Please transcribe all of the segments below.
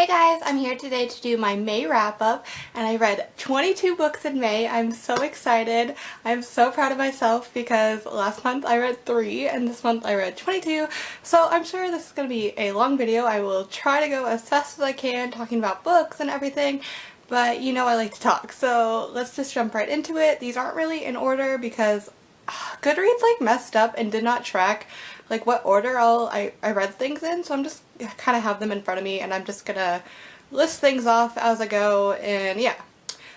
Hey guys, I'm here today to do my May wrap-up, and I read 22 books in May. I'm so excited. I'm so proud of myself because last month I read 3 and this month I read 22, so I'm sure this is going to be a long video. I will try to go as fast as I can talking about books and everything, but you know I like to talk, so let's just jump right into it. These aren't really in order because Goodreads messed up and did not track what order I read things in, so I'm just kind of have them in front of me and I'm just gonna list things off as I go, and yeah.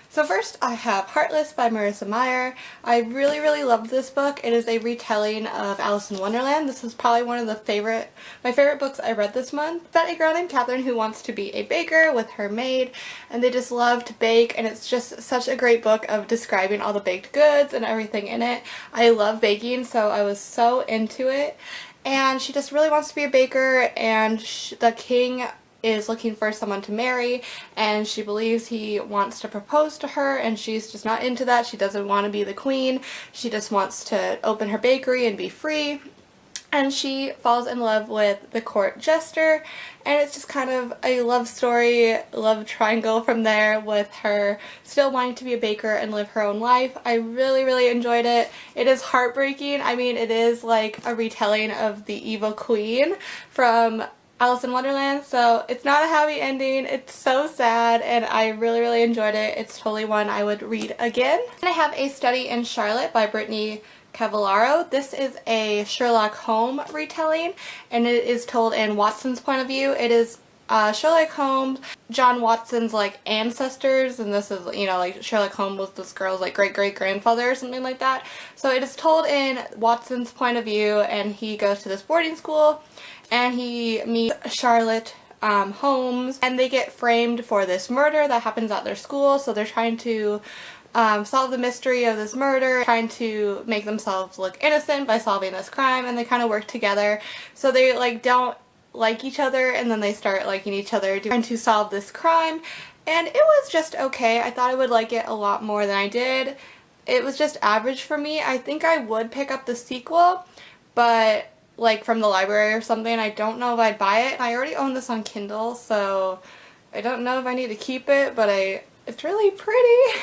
So first I have Heartless by Marissa Meyer. I really loved this book. It is a retelling of Alice in Wonderland. This is probably one of my favorite books I read this month. About a girl named Catherine who wants to be a baker with her maid, and they just love to bake, and it's just such a great book of describing all the baked goods and everything in it. I love baking, so I was so into it. And she just really wants to be a baker, and the king is looking for someone to marry, and she believes he wants to propose to her, and she's just not into that. She doesn't want to be the queen. She just wants to open her bakery and be free. And she falls in love with the court jester, and it's just kind of a love story, love triangle from there, with her still wanting to be a baker and live her own life. I really enjoyed it. It is heartbreaking. I mean, it is like a retelling of the evil queen from Alice in Wonderland, so it's not a happy ending. It's so sad, and I really enjoyed it. It's totally one I would read again. And I have A Study in Charlotte by Brittany Cavallaro. This is a Sherlock Holmes retelling, and it is told in Watson's point of view. It is Sherlock Holmes, John Watson's ancestors, and this is, you know, Sherlock Holmes was this girl's great-great-grandfather or something like that. So it is told in Watson's point of view, and he goes to this boarding school and he meets Charlotte Holmes, and they get framed for this murder that happens at their school. So they're trying to solve the mystery of this murder, trying to make themselves look innocent by solving this crime, and they kind of work together. So they don't like each other, and then they start liking each other, trying to solve this crime, and it was just okay. I thought I would like it a lot more than I did. It was just average for me. I think I would pick up the sequel, but from the library or something. I don't know if I'd buy it. I already own this on Kindle, so I don't know if I need to keep it, but it's really pretty.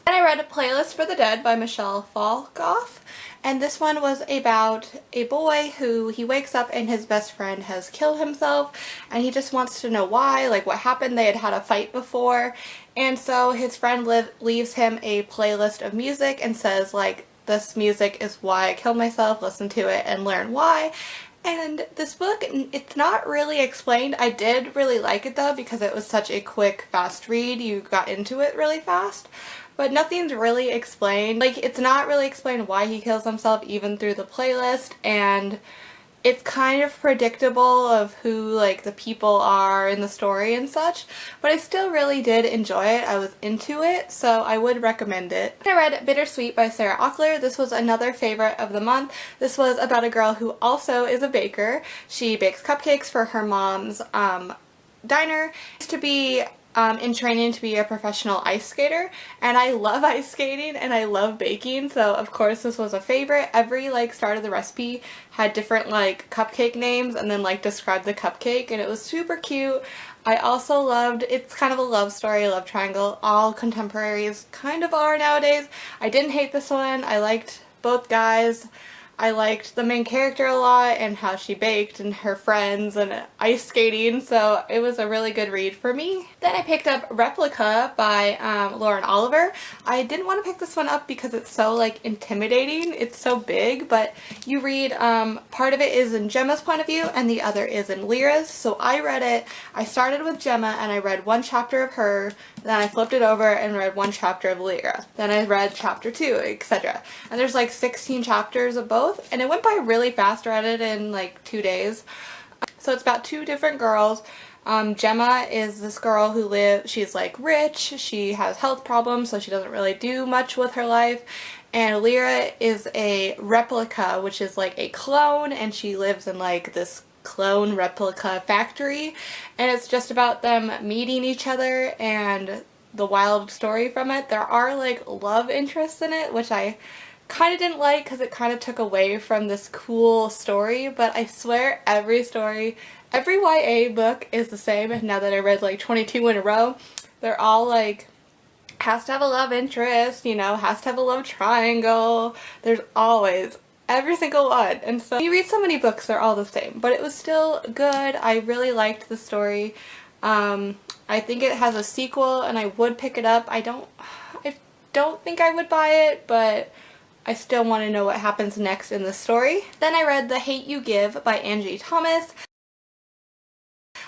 And I read A Playlist for the Dead by Michelle Falkoff, and this one was about a boy who he wakes up and his best friend has killed himself, and he just wants to know why, what happened. They had had a fight before, and so his friend leaves him a playlist of music and says, this music is why I killed myself, listen to it and learn why. And this book, it's not really explained. I did really like it though, because it was such a quick, fast read. You got into it really fast. But nothing's really explained. It's not really explained why he kills himself even through the playlist, and it's kind of predictable of who the people are in the story and such, but I still really did enjoy it. I was into it, so I would recommend it. I read Bittersweet by Sarah Auckler. This was another favorite of the month. This was about a girl who also is a baker. She bakes cupcakes for her mom's diner. She used to be in training to be a professional ice skater, and I love ice skating and I love baking, so of course this was a favorite. Every start of the recipe had different cupcake names and then described the cupcake, and it was super cute. I also loved, it's kind of a love story, love triangle. All contemporaries kind of are nowadays. I didn't hate this one. I liked both guys. I liked the main character a lot and how she baked and her friends and ice skating, so it was a really good read for me. Then I picked up Replica by Lauren Oliver. I didn't want to pick this one up because it's so intimidating. It's so big, but you read, part of it is in Gemma's point of view and the other is in Lyra's. So I read it, I started with Gemma and I read one chapter of her, then I flipped it over and read one chapter of Lyra. Then I read chapter 2, etc. And there's 16 chapters of both, and it went by really fast. I read it in 2 days. So it's about 2 different girls. Gemma is this girl who she's rich, she has health problems, so she doesn't really do much with her life. And Lyra is a replica, which is a clone, and she lives in this clone replica factory. And it's just about them meeting each other and the wild story from it. There are love interests in it, which I kind of didn't like because it kind of took away from this cool story, but I swear every story, Every YA book is the same, and now that I read like 22 in a row, they're all like, has to have a love interest, you know, has to have a love triangle. There's always every single one. And so you read so many books, they're all the same. But it was still good. I really liked the story. I think it has a sequel and I would pick it up. I don't think I would buy it, but I still want to know what happens next in the story. Then I read The Hate U Give by Angie Thomas.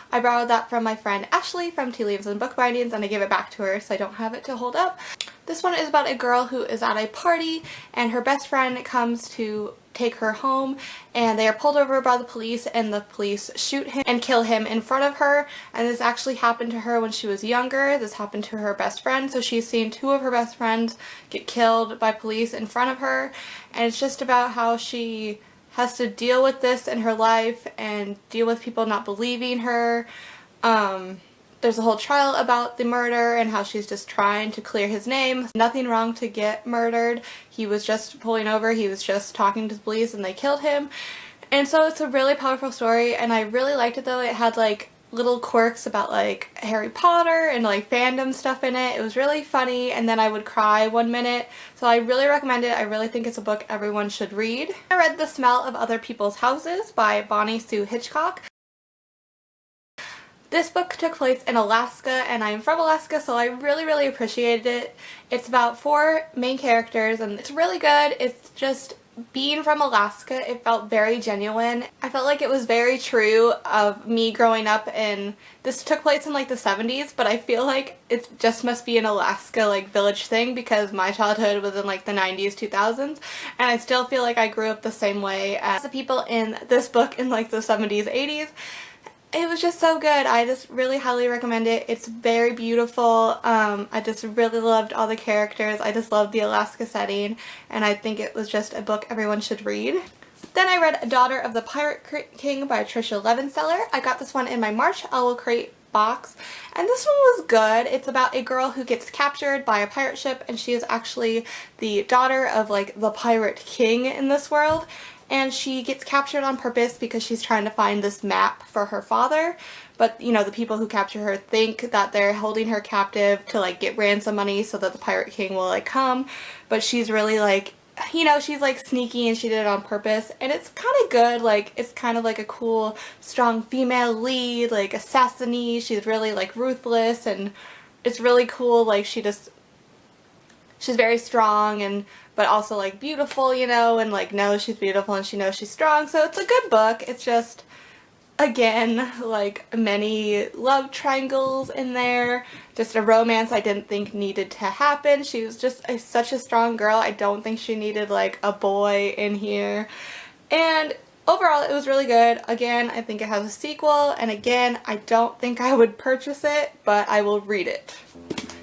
I borrowed that from my friend Ashley from Tea Leaves and Bookbindings, and I gave it back to her so I don't have it to hold up. This one is about a girl who is at a party and her best friend comes to take her home, and they are pulled over by the police, and the police shoot him and kill him in front of her. And this actually happened to her when she was younger. This happened to her best friend, so she's seen two of her best friends get killed by police in front of her, and it's just about how she has to deal with this in her life and deal with people not believing her. There's a whole trial about the murder and how she's just trying to clear his name. Nothing wrong to get murdered. He was just pulling over, he was just talking to the police and they killed him. And so it's a really powerful story, and I really liked it though. It had like little quirks about like Harry Potter and like fandom stuff in it. It was really funny, and then I would cry 1 minute. So I really recommend it. I really think it's a book everyone should read. I read The Smell of Other People's Houses by Bonnie Sue Hitchcock. This book took place in Alaska, and I'm from Alaska, so I really appreciated it. It's about 4 main characters, and it's really good. It's just, being from Alaska, it felt very genuine. I felt like it was very true of me growing up in, this took place in like the 70s, but I feel like it just must be an Alaska like village thing because my childhood was in like the 90s, 2000s, and I still feel like I grew up the same way as the people in this book in like the 70s, 80s. It was just so good. I just really highly recommend it. It's very beautiful. I just really loved all the characters. I just loved the Alaska setting, and I think it was just a book everyone should read. Then I read Daughter of the Pirate King by Tricia Levenseller. I got this one in my March Owl Crate box, and this one was good. It's about a girl who gets captured by a pirate ship, and she is actually the daughter of like the Pirate King in this world. And she gets captured on purpose because she's trying to find this map for her father. But, you know, the people who capture her think that they're holding her captive to, like, get ransom money so that the Pirate King will, like, come. But she's really, like, you know, she's, like, sneaky and she did it on purpose. And it's kind of good. Like, it's kind of, like, a cool, strong female lead, like, assassin-y. She's really, like, ruthless, and it's really cool. Like, she's very strong, and but also like beautiful, you know, and like knows she's beautiful and she knows she's strong. So it's a good book. It's just, again, like many love triangles in there. Just a romance I didn't think needed to happen. She was just such a strong girl. I don't think she needed like a boy in here. And overall it was really good. Again, I think it has a sequel, and again, I don't think I would purchase it, but I will read it.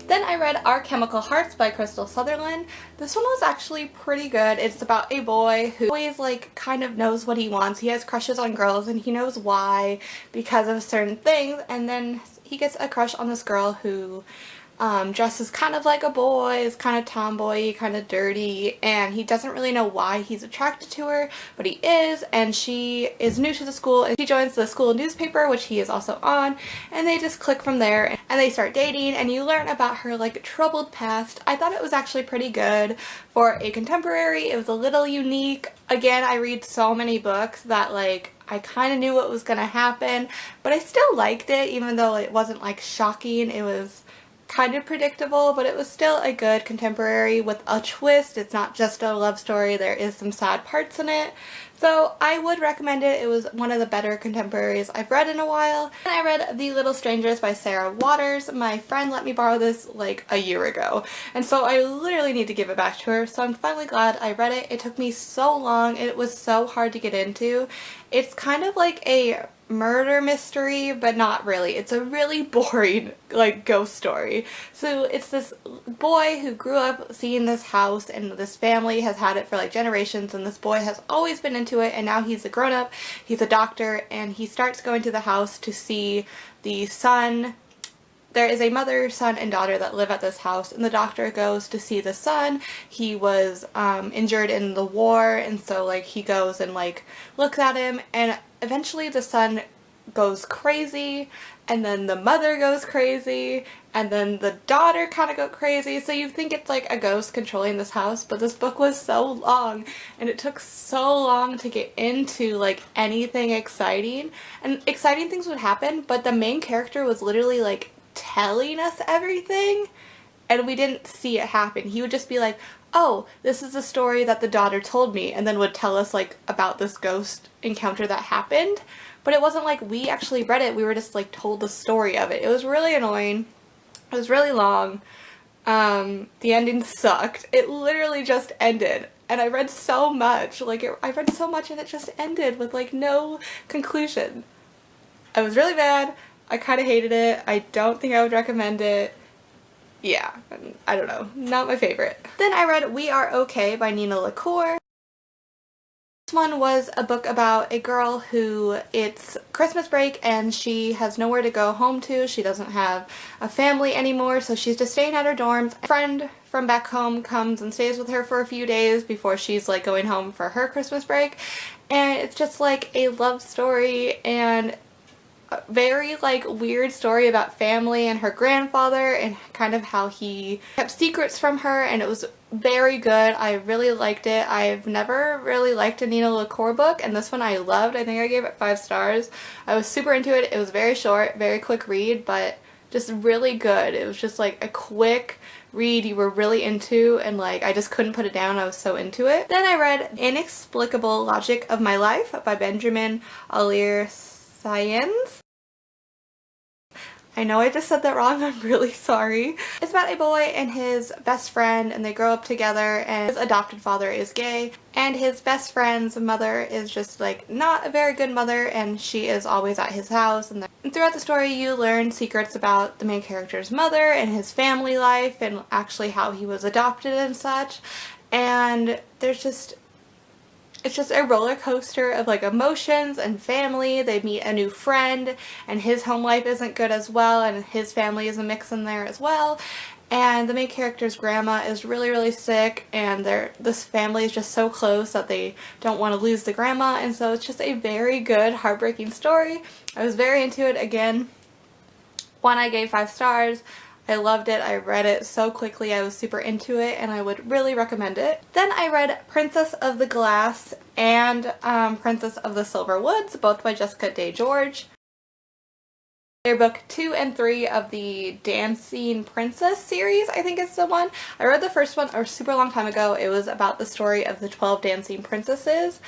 Then I read Our Chemical Hearts by Crystal Sutherland. This one was actually pretty good. It's about a boy who always like kind of knows what he wants. He has crushes on girls and he knows why because of certain things, and then he gets a crush on this girl who dresses kind of like a boy, is kind of tomboy, kind of dirty, and he doesn't really know why he's attracted to her, but he is, and she is new to the school, and she joins the school newspaper, which he is also on, and they just click from there, and they start dating, and you learn about her like troubled past. I thought it was actually pretty good for a contemporary. It was a little unique. Again, I read so many books that like I kind of knew what was gonna happen, but I still liked it, even though it wasn't like shocking. It was kind of predictable, but it was still a good contemporary with a twist. It's not just a love story, there is some sad parts in it. So I would recommend it. It was one of the better contemporaries I've read in a while. And I read The Little Strangers by Sarah Waters. My friend let me borrow this like a year ago, and so I literally need to give it back to her. So I'm finally glad I read it. It took me so long. It was so hard to get into. It's kind of like a murder mystery, but not really. It's a really boring like ghost story. So it's this boy who grew up seeing this house, and this family has had it for like generations, and this boy has always been into it, and now he's a grown-up, he's a doctor, and he starts going to the house to see the son. There is a mother, son, and daughter that live at this house, and the doctor goes to see the son. He was injured in the war, and so like he goes and like looks at him, and eventually the son goes crazy, and then the mother goes crazy, and then the daughter kind of go crazy. So you think it's like a ghost controlling this house, but this book was so long and it took so long to get into like anything exciting. And exciting things would happen, but the main character was literally like telling us everything and we didn't see it happen. He would just be like, oh, this is a story that the daughter told me, and then would tell us like about this ghost encounter that happened. But it wasn't like we actually read it, we were just like told the story of it. It was really annoying. It was really long. The ending sucked. It literally just ended. And I read so much. I read so much and it just ended with like no conclusion. I was really mad. I kind of hated it. I don't think I would recommend it. Yeah, I don't know. Not my favorite. Then I read We Are Okay by Nina LaCour. This one was a book about a girl who, it's Christmas break and she has nowhere to go home to. She doesn't have a family anymore, so she's just staying at her dorms. A friend from back home comes and stays with her for a few days before she's like going home for her Christmas break. And it's just like a love story and a very like weird story about family and her grandfather and kind of how he kept secrets from her, and it was very good. I really liked it. I've never really liked a Nina LaCour book, and this one I loved. I think I gave it 5 stars. I was super into it. It was very short, very quick read, but just really good. It was just like a quick read you were really into, and like I just couldn't put it down. I was so into it. Then I read Inexplicable Logic of My Life by Benjamin Alir Sayens. I know I just said that wrong, I'm really sorry. It's about a boy and his best friend, and they grow up together, and his adopted father is gay, and his best friend's mother is just like not a very good mother, and she is always at his house. And throughout the story you learn secrets about the main character's mother and his family life and actually how he was adopted and such. And it's just a roller coaster of like emotions and family. They meet a new friend and his home life isn't good as well, and his family is a mix in there as well. And the main character's grandma is really sick, and this family is just so close that they don't want to lose the grandma, and so it's just a very good heartbreaking story. I was very into it. Again, one I gave 5 stars. I loved it. I read it so quickly. I was super into it and I would really recommend it. Then I read Princess of the Glass and Princess of the Silver Woods, both by Jessica Day George. They're book 2 and 3 of the Dancing Princess series, I think is the one. I read the first one a super long time ago. It was about the story of the 12 dancing princesses.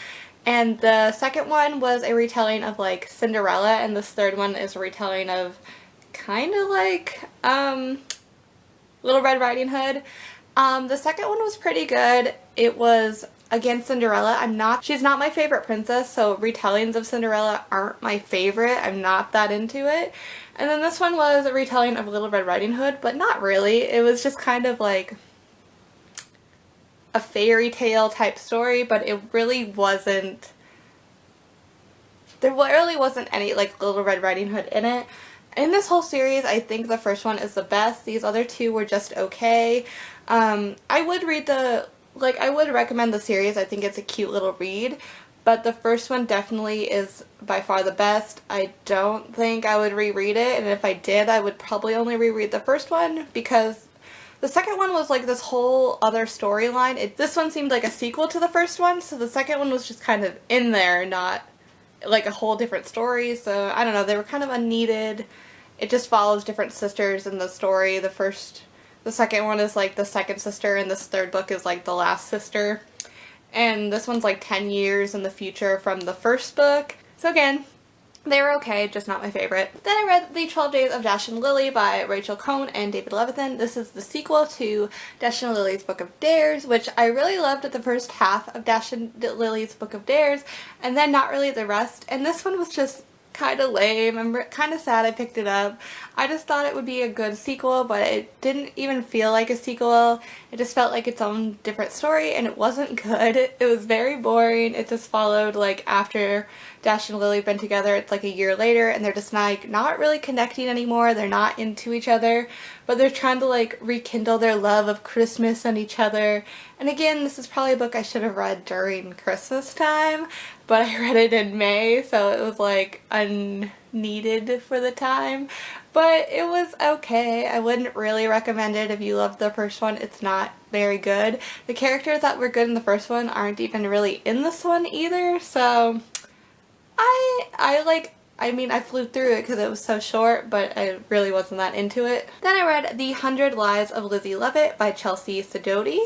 And the second one was a retelling of like Cinderella, and this third one is a retelling of kind of like Little Red Riding Hood. The second one was pretty good. It was, again, Cinderella. She's not my favorite princess, so retellings of Cinderella aren't my favorite. I'm not that into it. And then this one was a retelling of Little Red Riding Hood, but not really. It was just kind of like a fairy tale type story, but it really wasn't, there really wasn't any like Little Red Riding Hood in it. In this whole series, I think the first one is the best. These other two were just okay. I would recommend the series. I think it's a cute little read, but the first one definitely is by far the best. I don't think I would reread it, and if I did, I would probably only reread the first one because the second one was like this whole other storyline. This one seemed like a sequel to the first one, so the second one was just kind of in there, not like a whole different story. So I don't know, they were kind of unneeded. It just follows different sisters in the story. The second one is like the second sister, and this third book is like the last sister. And this one's like 10 years in the future from the first book. So again, they were okay, just not my favorite. Then I read The 12 Days of Dash and Lily by Rachel Cohn and David Levithan. This is the sequel to Dash and Lily's Book of Dares, which I really loved the first half of Dash and Lily's Book of Dares, and then not really the rest. And this one was just kind of lame. I'm kind of sad I picked it up. I just thought it would be a good sequel, but it didn't even feel like a sequel. It just felt like its own different story, and it wasn't good. It was very boring. It just followed like after Dash and Lily have been together, it's like a year later, and they're just like not really connecting anymore. They're not into each other, but they're trying to like rekindle their love of Christmas and each other. And again, this is probably a book I should have read during Christmas time, but I read it in May, so it was like needed for the time, but it was okay. I wouldn't really recommend it if you loved the first one. It's not very good. The characters that were good in the first one aren't even really in this one either, so I flew through it because it was so short, but I really wasn't that into it. Then I read The 100 Lies of Lizzie Lovett by Chelsea Sidoti.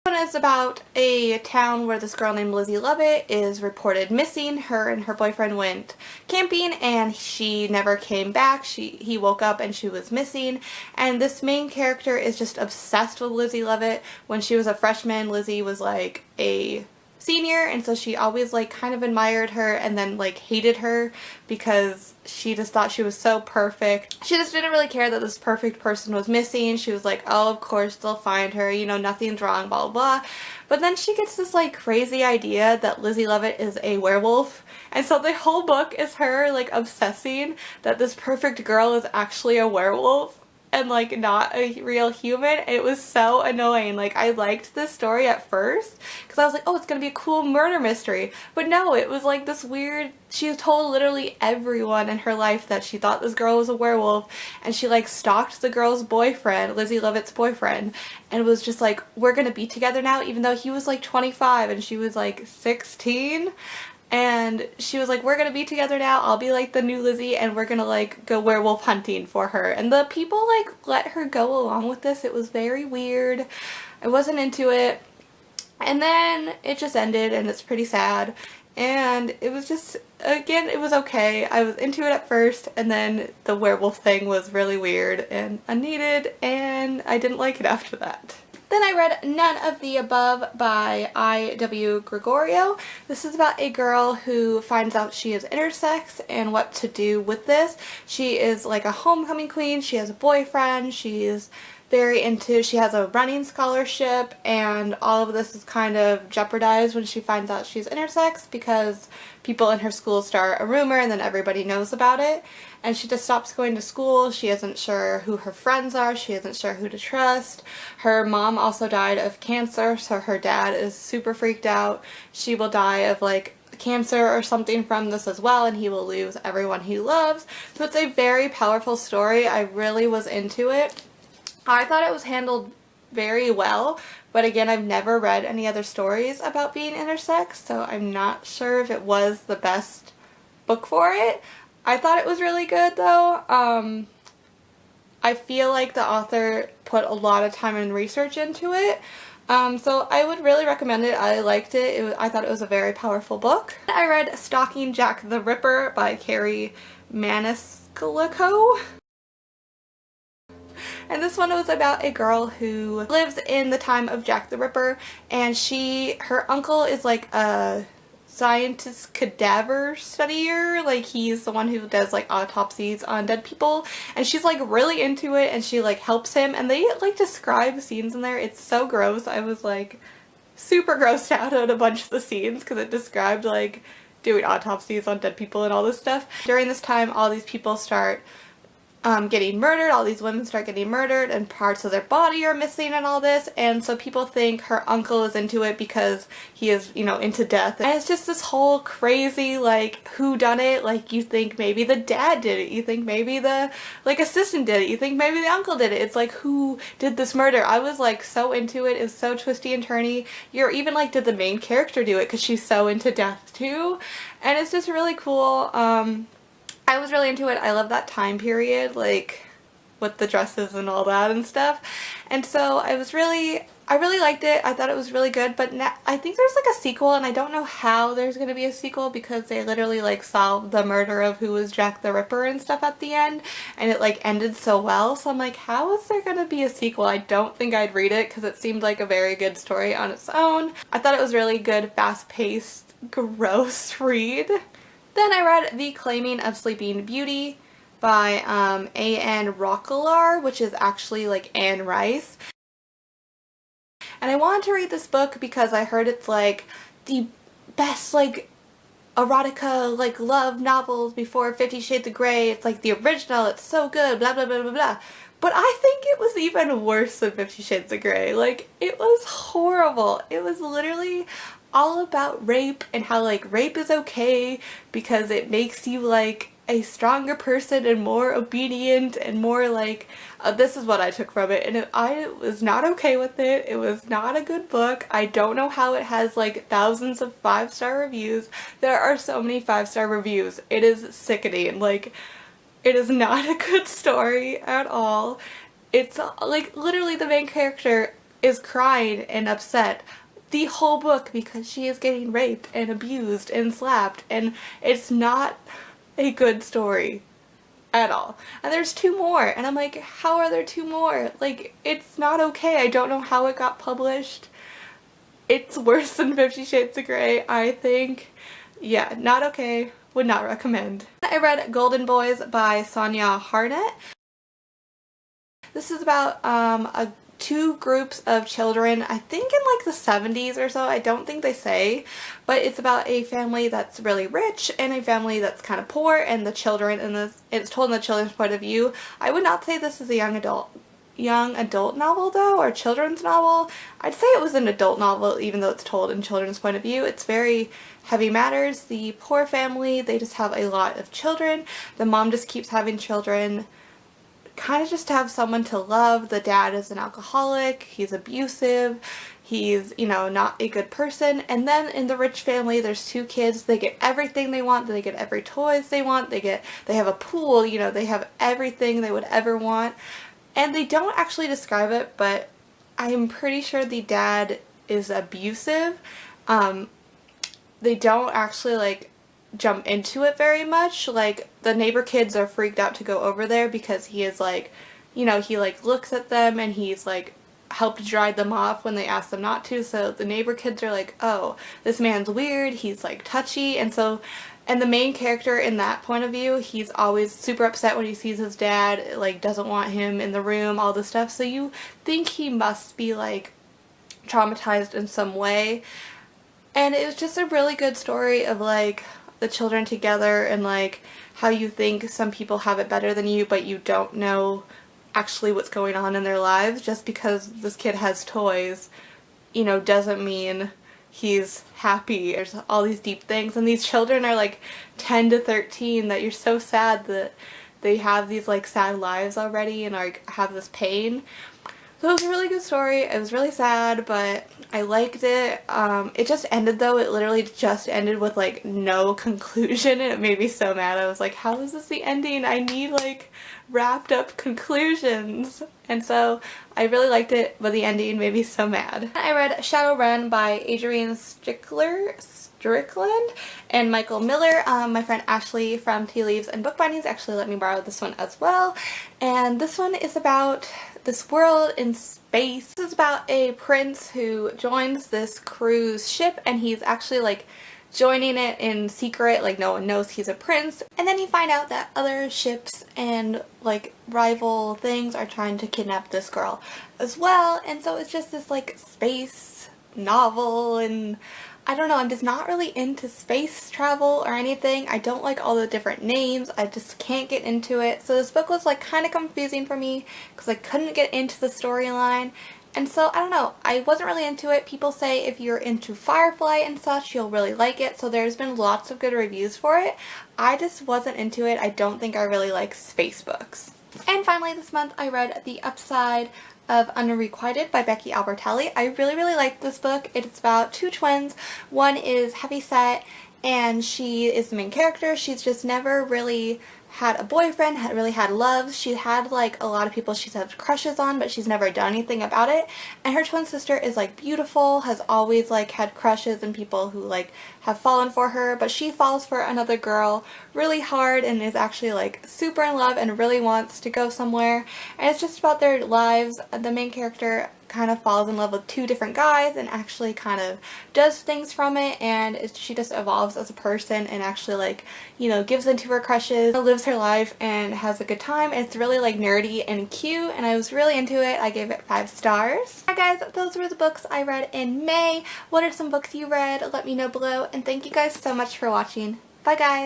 This one is about a town where this girl named Lizzie Lovett is reported missing. Her and her boyfriend went camping and she never came back. He woke up and she was missing, and this main character is just obsessed with Lizzie Lovett. When she was a freshman, Lizzie was like a senior, and so she always like kind of admired her and then like hated her because she just thought she was so perfect. She just didn't really care that this perfect person was missing. She was like, oh, of course they'll find her, you know, nothing's wrong, blah blah blah. But then she gets this like crazy idea that Lizzie Lovett is a werewolf, and so the whole book is her like obsessing that this perfect girl is actually a werewolf and like not a real human. It was so annoying. Like, I liked this story at first because I was like, oh, it's gonna be a cool murder mystery, but no, it was like this weird, she told literally everyone in her life that she thought this girl was a werewolf, and she like stalked the girl's boyfriend, Lizzie Lovett's boyfriend, and was just like, we're gonna be together now, even though he was like 25 and she was like 16. And she was like, we're gonna be together now, I'll be like the new Lizzie, and we're gonna like go werewolf hunting for her. And the people like let her go along with this. It was very weird. I wasn't into it. And then it just ended, and it's pretty sad. And it was just, again, it was okay. I was into it at first, and then the werewolf thing was really weird and unneeded, and I didn't like it after that. Then I read None of the Above by I.W. Gregorio. This is about a girl who finds out she is intersex and what to do with this. She is like a homecoming queen, she has a boyfriend, she's very into, she has a running scholarship, and all of this is kind of jeopardized when she finds out she's intersex because people in her school start a rumor and then everybody knows about it. And she just stops going to school. She isn't sure who her friends are. She isn't sure who to trust. Her mom also died of cancer, so her dad is super freaked out. She will die of like cancer or something from this as well, and he will lose everyone he loves. So it's a very powerful story. I really was into it. I thought it was handled very well, but again, I've never read any other stories about being intersex, so I'm not sure if it was the best book for it. I thought it was really good though. I feel like the author put a lot of time and research into it. So I would really recommend it. I liked it. I thought it was a very powerful book. I read Stalking Jack the Ripper by Carrie Maniscalco. And this one was about a girl who lives in the time of Jack the Ripper, and her uncle is like a scientist cadaver studier, like he's the one who does like autopsies on dead people, and she's like really into it and she like helps him, and they like describe scenes in there. It's so gross. I was like super grossed out at a bunch of the scenes because it described like doing autopsies on dead people and all this stuff. During this time, all these people start getting murdered, all these women start getting murdered, and parts of their body are missing and all this, and so people think her uncle is into it because he is, you know, into death. And it's just this whole crazy like whodunit. Like, you think maybe the dad did it, you think maybe the like assistant did it, you think maybe the uncle did it. It's like, who did this murder? I was like so into it. It was so twisty and turny. You're even like, did the main character do it, because she's so into death too? And it's just really cool. I was really into it. I love that time period, like with the dresses and all that and stuff. And so I really liked it. I thought it was really good, but I think there's like a sequel, and I don't know how there's going to be a sequel because they literally like solved the murder of who was Jack the Ripper and stuff at the end, and it like ended so well. So I'm like, how is there going to be a sequel? I don't think I'd read it because it seemed like a very good story on its own. I thought it was really good, fast-paced, gross read. Then I read The Claiming of Sleeping Beauty by A.N. Rockelaar, which is actually like Anne Rice. And I wanted to read this book because I heard it's like the best like erotica like love novels before 50 Shades of Grey. It's like the original, it's so good, blah blah blah blah blah. But I think it was even worse than 50 Shades of Grey. Like, it was horrible. It was literally all about rape and how like rape is okay because it makes you like a stronger person and more obedient and more like this is what I took from it, and I was not okay with it. It was not a good book. I don't know how it has like thousands of 5-star reviews. There are so many 5-star reviews. It is sickening. Like, it is not a good story at all. It's like literally the main character is crying and upset the whole book because she is getting raped and abused and slapped, and it's not a good story at all. And there's 2 more, and I'm like, how are there 2 more? Like, it's not okay. I don't know how it got published. It's worse than 50 Shades of Grey, I think. Yeah, not okay. Would not recommend. I read Golden Boys by Sonia Harnett. This is about two groups of children, I think in like the 70s or so, I don't think they say, but it's about a family that's really rich and a family that's kind of poor, and the children in this, it's told in the children's point of view. I would not say this is a young adult novel though, or children's novel. I'd say it was an adult novel even though it's told in children's point of view. It's very heavy matters. The poor family, they just have a lot of children. The mom just keeps having children kind of just to have someone to love. The dad is an alcoholic, he's abusive, he's, you know, not a good person. And then in the rich family there's 2 kids. They get everything they want, they get every toys they want, they have a pool, you know, they have everything they would ever want. And they don't actually describe it, but I'm pretty sure the dad is abusive. They don't actually like jump into it very much. Like, the neighbor kids are freaked out to go over there because he is like, you know, he like looks at them and he's like helped dry them off when they ask them not to. So the neighbor kids are like, oh, this man's weird, he's like touchy. And the main character in that point of view, he's always super upset when he sees his dad, like doesn't want him in the room, all this stuff. So you think he must be like traumatized in some way. And it was just a really good story of like the children together and like how you think some people have it better than you, but you don't know actually what's going on in their lives. Just because this kid has toys, you know, doesn't mean he's happy. There's all these deep things, and these children are like 10 to 13 that you're so sad that they have these like sad lives already and like have this pain. So it was a really good story. It was really sad, but I liked it. It just ended though. It literally just ended with like no conclusion, and it made me so mad. I was like, how is this the ending? I need like wrapped up conclusions. And so I really liked it, but the ending made me so mad. I read Shadowrun by Adrienne Strickland and Michael Miller. My friend Ashley from Tea Leaves and Bookbindings actually let me borrow this one as well. And this one is about this world in space. This is about a prince who joins this cruise ship, and he's actually like joining it in secret, like no one knows he's a prince. And then you find out that other ships and like rival things are trying to kidnap this girl as well. And so it's just this like space novel, and I don't know, I'm just not really into space travel or anything. I don't like all the different names. I just can't get into it. So this book was like kind of confusing for me because I couldn't get into the storyline. And so, I don't know, I wasn't really into it. People say if you're into Firefly and such, you'll really like it. So there's been lots of good reviews for it. I just wasn't into it. I don't think I really like space books. And finally this month I read The Upside of Unrequited by Becky Albertalli. I really liked this book. It's about 2 twins. One is heavyset and she is the main character. She's just never really had a boyfriend, really had love. She had like a lot of people she's had crushes on, but she's never done anything about it. And her twin sister is like beautiful, has always like had crushes and people who like have fallen for her, but she falls for another girl really hard and is actually like super in love and really wants to go somewhere. And it's just about their lives. The main character kind of falls in love with 2 different guys and actually kind of does things from it, and she just evolves as a person and actually like, you know, gives into her crushes, lives her life and has a good time. And it's really like nerdy and cute, and I was really into it. I gave it 5 stars. Alright guys, those were the books I read in May. What are some books you read? Let me know below, and thank you guys so much for watching. Bye guys!